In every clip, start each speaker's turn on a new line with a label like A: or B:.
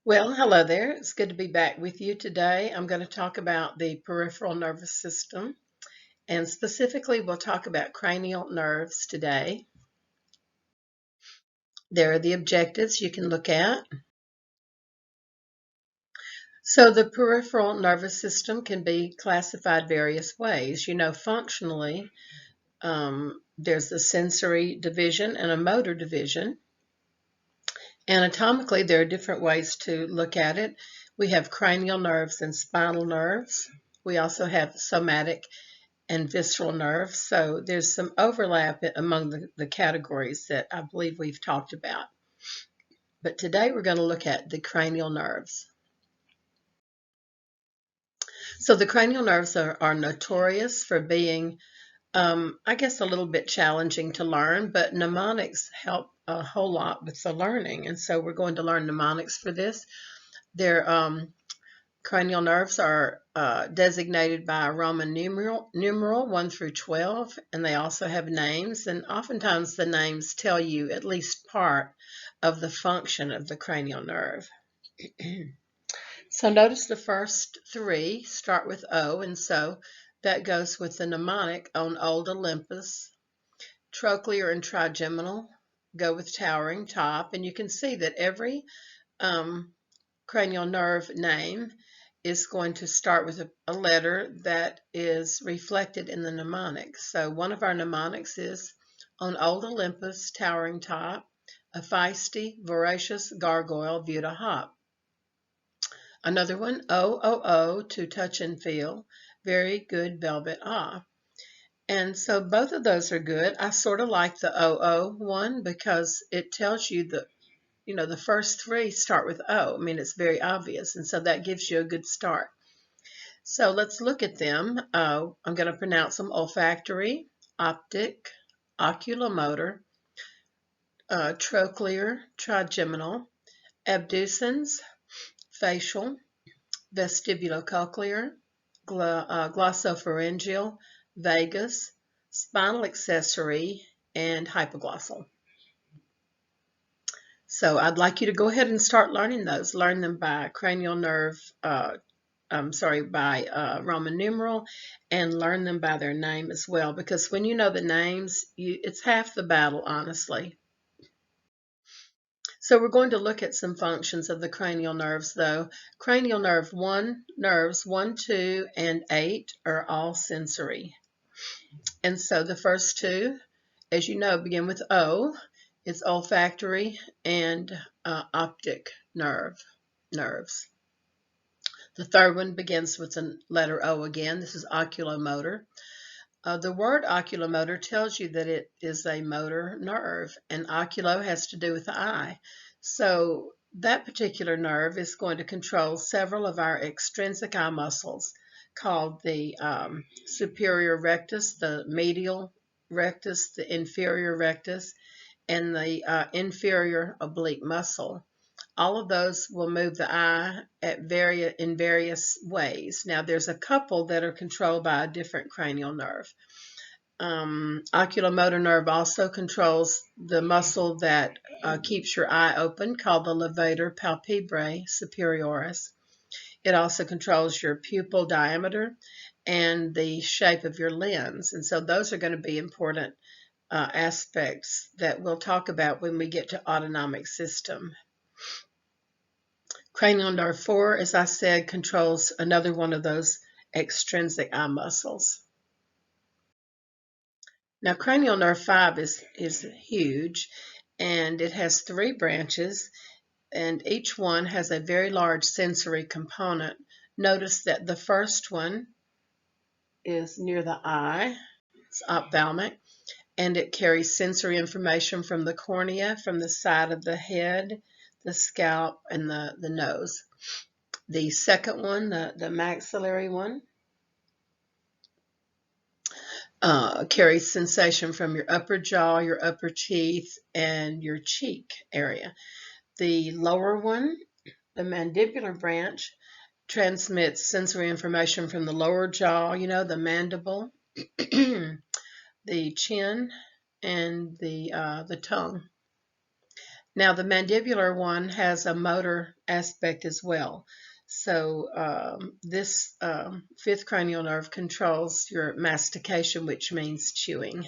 A: Well, hello there. It's good to be back with you today. I'm going to talk about the peripheral nervous system, and specifically, we'll talk about cranial nerves today. There are the objectives you can look at. So, the peripheral nervous system can be classified various ways. Functionally, there's a sensory division and a motor division. Anatomically, there are different ways to look at it. We have cranial nerves and spinal nerves. We also have somatic and visceral nerves. So there's some overlap among the categories that I believe we've talked about. But today we're going to look at the cranial nerves. So the cranial nerves are notorious for being, I guess, a little bit challenging to learn, but mnemonics help a whole lot with the learning. And so we're going to learn mnemonics for this. They're Cranial nerves are designated by a Roman numeral 1 through 12, and they also have names, and oftentimes the names tell you at least part of the function of the cranial nerve. So notice the first three start with O, and so that goes with the mnemonic on Old Olympus. Trochlear and trigeminal go with towering top, and you can see that every cranial nerve name is going to start with a letter that is reflected in the mnemonic. So one of our mnemonics is on Old Olympus, towering top, a feisty, voracious gargoyle viewed a hop. Another one, O, to touch and feel, very good velvet ah. And so both of those are good. I sort of like the O one because it tells you the first three start with O. I mean, it's very obvious, and so that gives you a good start. So let's look at them. I'm going to pronounce them: olfactory, optic, oculomotor, trochlear, trigeminal, abducens, facial, vestibulocochlear, glossopharyngeal, vagus, spinal accessory, and hypoglossal. So I'd like you to go ahead and start learning those. Learn them by cranial nerve, by Roman numeral, and learn them by their name as well. Because when you know the names, it's half the battle, honestly. So we're going to look at some functions of the cranial nerves, though. Cranial nerves 1, 2, and 8 are all sensory. And so the first two, as you know, begin with O. It's olfactory and optic nerves. The third one begins with the letter O again. This is oculomotor. The word oculomotor tells you that it is a motor nerve, and oculo has to do with the eye. So that particular nerve is going to control several of our extrinsic eye muscles called the superior rectus, the medial rectus, the inferior rectus, and the inferior oblique muscle. All of those will move the eye in various ways. Now, there's a couple that are controlled by a different cranial nerve. Oculomotor nerve also controls the muscle that keeps your eye open, called the levator palpebrae superioris. It also controls your pupil diameter and the shape of your lens. And so those are going to be important aspects that we'll talk about when we get to autonomic system. Cranial nerve 4, as I said, controls another one of those extrinsic eye muscles. Now, cranial nerve 5 is huge, and it has 3 branches, and each one has a very large sensory component. Notice that the first one is near the eye. It's ophthalmic, and it carries sensory information from the cornea, from the side of the head, the scalp, and the nose. The second one, the maxillary one, carries sensation from your upper jaw, your upper teeth, and your cheek area. The lower one, the mandibular branch, transmits sensory information from the lower jaw, the mandible, the chin, and the tongue. Now, the mandibular one has a motor aspect as well. So this fifth cranial nerve controls your mastication, which means chewing.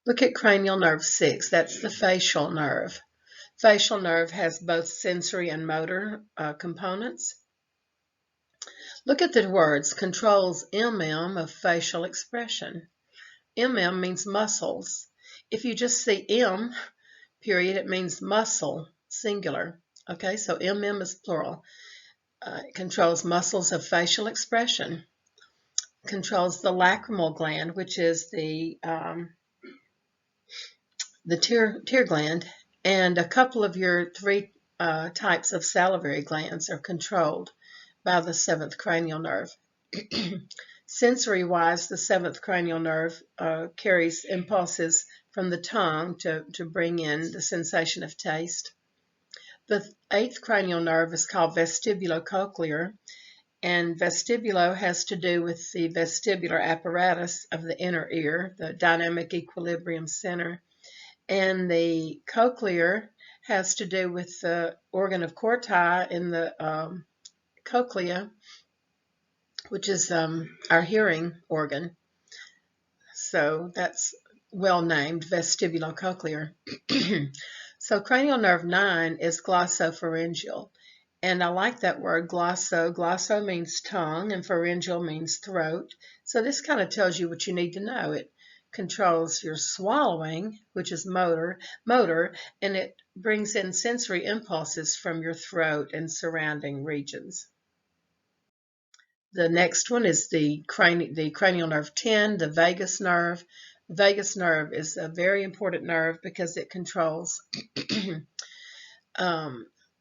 A: Look at cranial nerve 6. That's the facial nerve. Facial nerve has both sensory and motor components. Look at the words. Controls MM of facial expression. MM means muscles. If you just see M, period, it means muscle, singular. Okay, so MM is plural. It controls muscles of facial expression. Controls the lacrimal gland, which is the tear gland, and a couple of your three types of salivary glands are controlled by the seventh cranial nerve. Sensory-wise, the seventh cranial nerve carries impulses from the tongue to bring in the sensation of taste. The eighth cranial nerve is called vestibulocochlear, and vestibulo has to do with the vestibular apparatus of the inner ear, the dynamic equilibrium center. And the cochlear has to do with the organ of Corti in the cochlea, which is our hearing organ. So that's well named, vestibulocochlear. So cranial nerve 9 is glossopharyngeal. And I like that word, glosso. Glosso means tongue, and pharyngeal means throat. So this kind of tells you what you need to know. It controls your swallowing, which is motor, and it brings in sensory impulses from your throat and surrounding regions. The next one is the cranial nerve 10, the vagus nerve. The vagus nerve is a very important nerve because it controls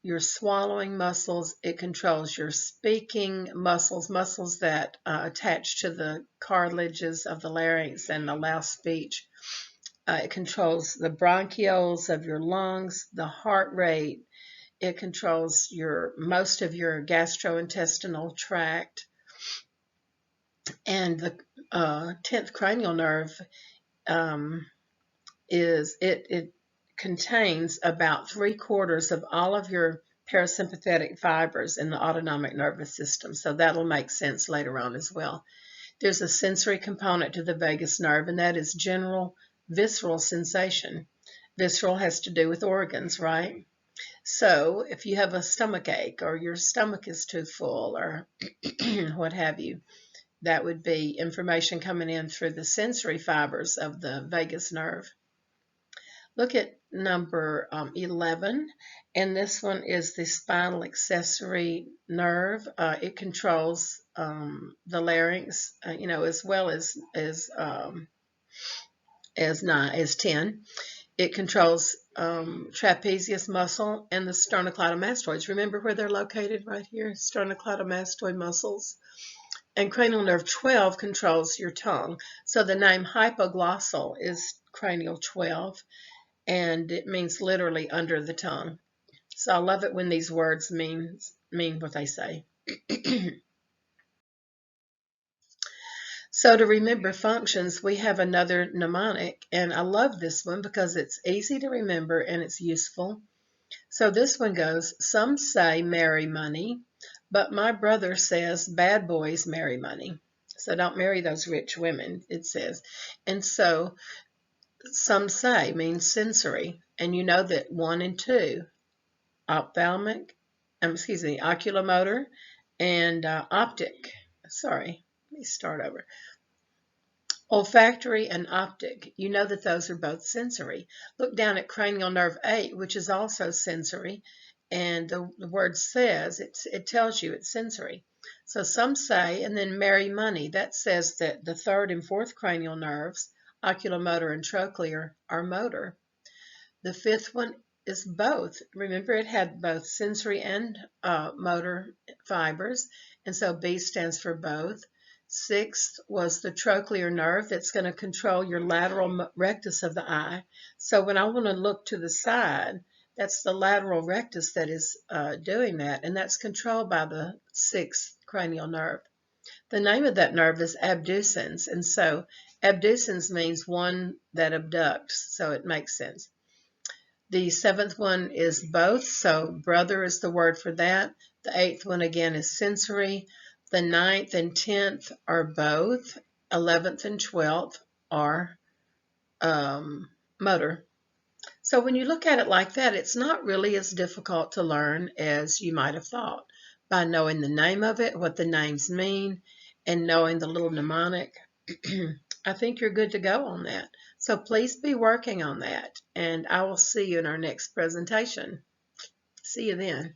A: your swallowing muscles. It controls your speaking muscles that attach to the cartilages of the larynx and allow speech. It controls the bronchioles of your lungs, the heart rate. It controls most of your gastrointestinal tract. And the 10th cranial nerve it contains about 3/4 of all of your parasympathetic fibers in the autonomic nervous system. So that'll make sense later on as well. There's a sensory component to the vagus nerve, and that is general visceral sensation. Visceral has to do with organs, right? So if you have a stomach ache or your stomach is too full or what have you, that would be information coming in through the sensory fibers of the vagus nerve. Look at number 11, and this one is the spinal accessory nerve. It controls the larynx, as well as 10. It controls trapezius muscle and the sternocleidomastoids. Remember where they're located right here? Sternocleidomastoid muscles. And cranial nerve 12 controls your tongue. So the name hypoglossal is cranial 12, and it means literally under the tongue. So I love it when these words mean what they say. So to remember functions, we have another mnemonic, and I love this one because it's easy to remember and it's useful. So this one goes, some say marry money, but my brother says bad boys marry money. So don't marry those rich women, it says. And so some say means sensory, and you know that 1 and 2, oculomotor and optic. Sorry, let me start over. Olfactory and optic, you know that those are both sensory. Look down at cranial nerve 8, which is also sensory, and the word says, it tells you it's sensory. So some say, and then marry money, that says that the 3rd and 4th cranial nerves, oculomotor and trochlear, are motor. The 5th one is both. Remember, it had both sensory and motor fibers, and so B stands for both. 6th was the trochlear nerve that's going to control your lateral rectus of the eye. So when I want to look to the side, that's the lateral rectus that is doing that, and that's controlled by the 6th cranial nerve. The name of that nerve is abducens, and so Abducens means one that abducts, so it makes sense. The seventh one is both, so brother is the word for that. The eighth one again is sensory. The ninth and 10th are both. 11th and 12th are motor. So when you look at it like that, it's not really as difficult to learn as you might have thought. By knowing the name of it, what the names mean, and knowing the little mnemonic, I think you're good to go on that. So please be working on that, and I will see you in our next presentation. See you then.